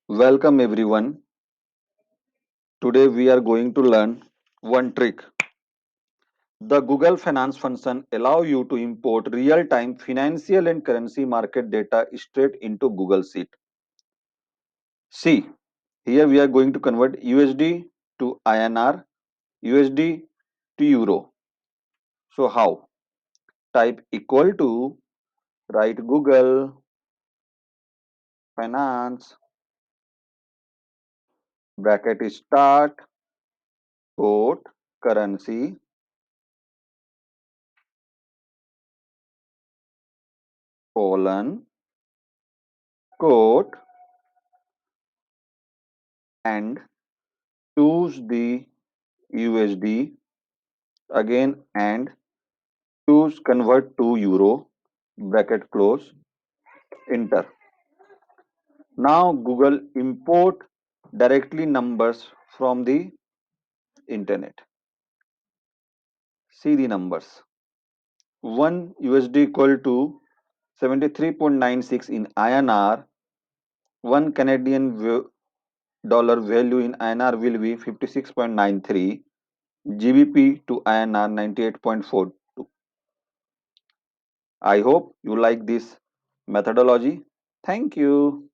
Welcome everyone. Today we are going to learn one trick. The Google Finance function allow you to import real-time financial and currency market data straight into Google Sheet. See, here we are going to convert USD to INR, USD to Euro. So how? Type equal to, write Google Finance, bracket start, quote, currency, colon, quote, and choose the USD again and choose convert to euro, bracket close, enter. Now Google import directly numbers from the internet. See the numbers. 1 USD equal to 73.96 in INR. 1 dollar value in INR will be 56.93. GBP to INR 98.42. I hope you like this methodology. Thank you.